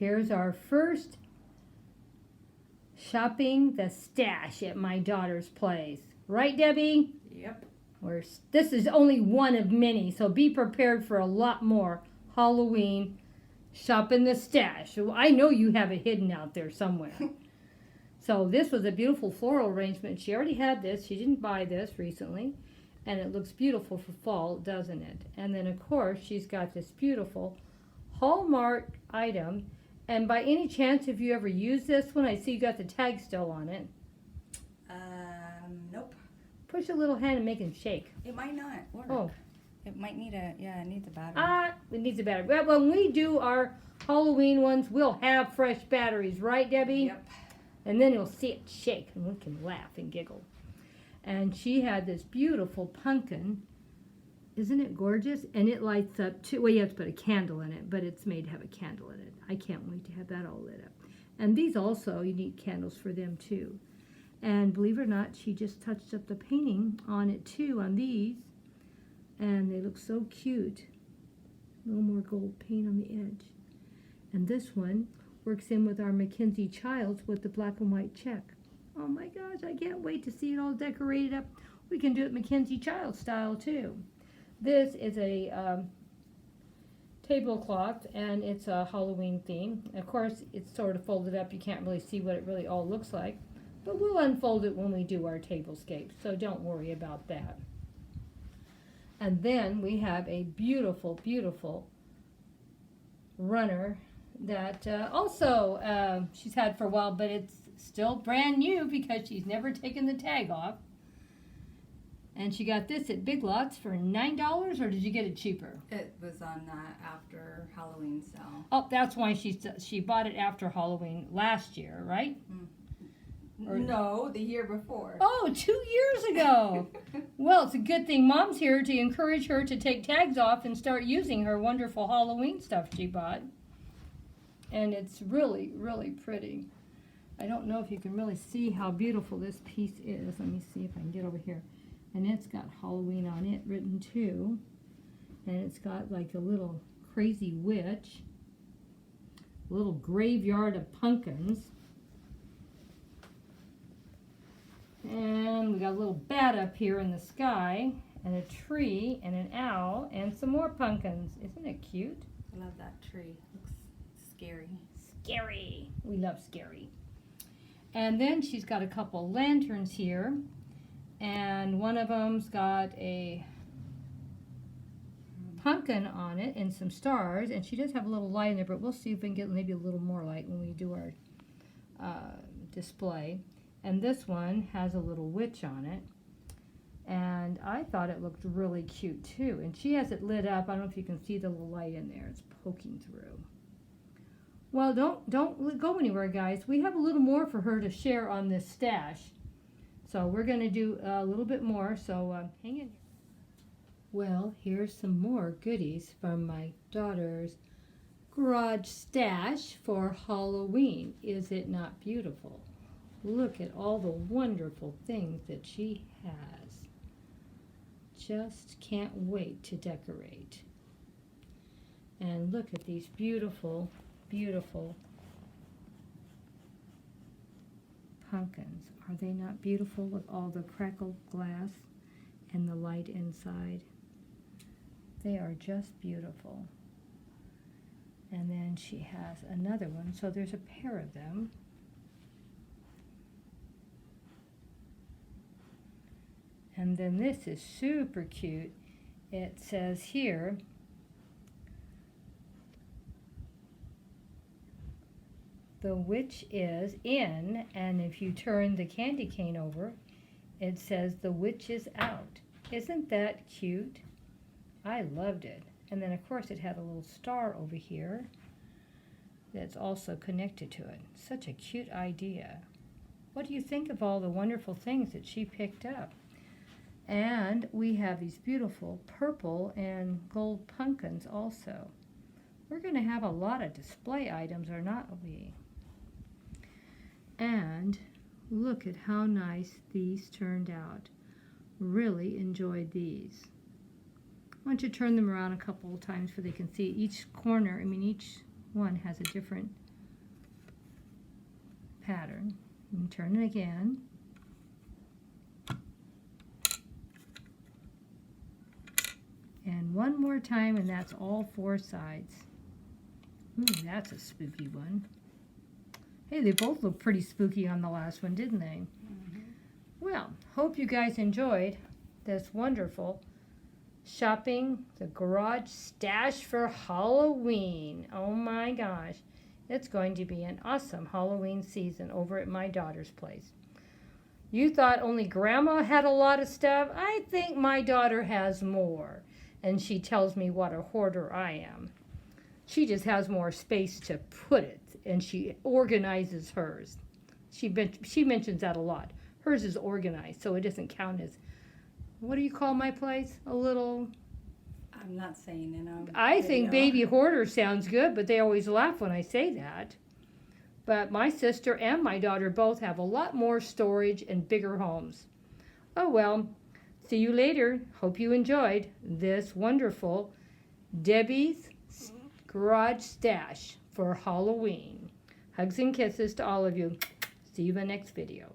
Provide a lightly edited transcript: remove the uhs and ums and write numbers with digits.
here's our first shopping the stash at my daughter's place. Right, Debbie? Yep. This is only one of many, so be prepared for a lot more Halloween shopping the stash. I know you have it hidden out there somewhere. So this was a beautiful floral arrangement. She already had this. She didn't buy this recently. And it looks beautiful for fall, doesn't it? And then, of course, she's got this beautiful Hallmark item. And by any chance, have you ever used this one? I see you got the tag still on it. Nope. Push a little hand and make it shake. It might not work. Oh. It might need it needs a battery. It needs a battery. Well, when we do our Halloween ones, we'll have fresh batteries, right, Debbie? Yep. And then you'll see it shake, and we can laugh and giggle. And she had this beautiful pumpkin. Isn't it gorgeous? And it lights up too. Well, you have to put a candle in it, but it's made to have a candle in it. I can't wait to have that all lit up. And these also, you need candles for them too. And believe it or not, she just touched up the painting on it too, on these. And they look so cute. A little more gold paint on the edge. And this one works in with our Mackenzie Childs with the black and white check. Oh my gosh, I can't wait to see it all decorated up. We can do it Mackenzie Childs style too. This is a tablecloth, and it's a Halloween theme. Of course, it's sort of folded up. You can't really see what it really all looks like. But we'll unfold it when we do our tablescape, so don't worry about that. And then we have a beautiful, beautiful runner that also she's had for a while, but it's still brand new because she's never taken the tag off. And she got this at Big Lots for $9, or did you get it cheaper? It was on after Halloween sale. Oh, that's why she bought it after Halloween last year, right? No, the year before. Oh, 2 years ago. Well, it's a good thing Mom's here to encourage her to take tags off and start using her wonderful Halloween stuff she bought. And it's really, really pretty. I don't know if you can really see how beautiful this piece is. Let me see if I can get over here. And it's got Halloween on it written too. And it's got like a little crazy witch. A little graveyard of pumpkins. And we got a little bat up here in the sky, and a tree, and an owl, and some more pumpkins. Isn't it cute? I love that tree. Looks scary. Scary. We love scary. And then she's got a couple lanterns here, and one of them's got a pumpkin on it and some stars, and she does have a little light in there, but we'll see if we can get maybe a little more light when we do our display. And this one has a little witch on it. And I thought it looked really cute too. And she has it lit up. I don't know if you can see the little light in there. It's poking through. Well, don't go anywhere, guys. We have a little more for her to share on this stash. So we're going to do a little bit more. So hang in. Well, here's some more goodies from my daughter's garage stash for Halloween. Is it not beautiful? Look at all the wonderful things that she has. Just can't wait to decorate. And look at these beautiful, beautiful pumpkins. Are they not beautiful with all the crackled glass and the light inside? They are just beautiful. And then she has another one, so there's a pair of them. And then this is super cute. It says here, the witch is in, and if you turn the candy cane over, it says the witch is out. Isn't that cute? I loved it. And then of course it had a little star over here that's also connected to it. Such a cute idea. What do you think of all the wonderful things that she picked up? And we have these beautiful purple and gold pumpkins also. We're going to have a lot of display items, are not we? And look at how nice these turned out. Really enjoyed these. Why don't you turn them around a couple of times so they can see each corner. I mean, each one has a different pattern. And turn it again. And one more time, and that's all 4 sides. Ooh, that's a spooky one. Hey, they both look pretty spooky on the last one, didn't they? Mm-hmm. Well, hope you guys enjoyed this wonderful shopping the garage stash for Halloween. Oh my gosh. It's going to be an awesome Halloween season over at my daughter's place. You thought only Grandma had a lot of stuff? I think my daughter has more. And she tells me what a hoarder I am. She just has more space to put it, and she organizes hers. She mentions that a lot. Hers is organized, so it doesn't count as, what do you call my place? A little... I'm not saying it. I think baby hoarder sounds good, but they always laugh when I say that. But my sister and my daughter both have a lot more storage and bigger homes. Oh well, see you later. Hope you enjoyed this wonderful Debbie's Garage Stash for Halloween. Hugs and kisses to all of you. See you in the next video.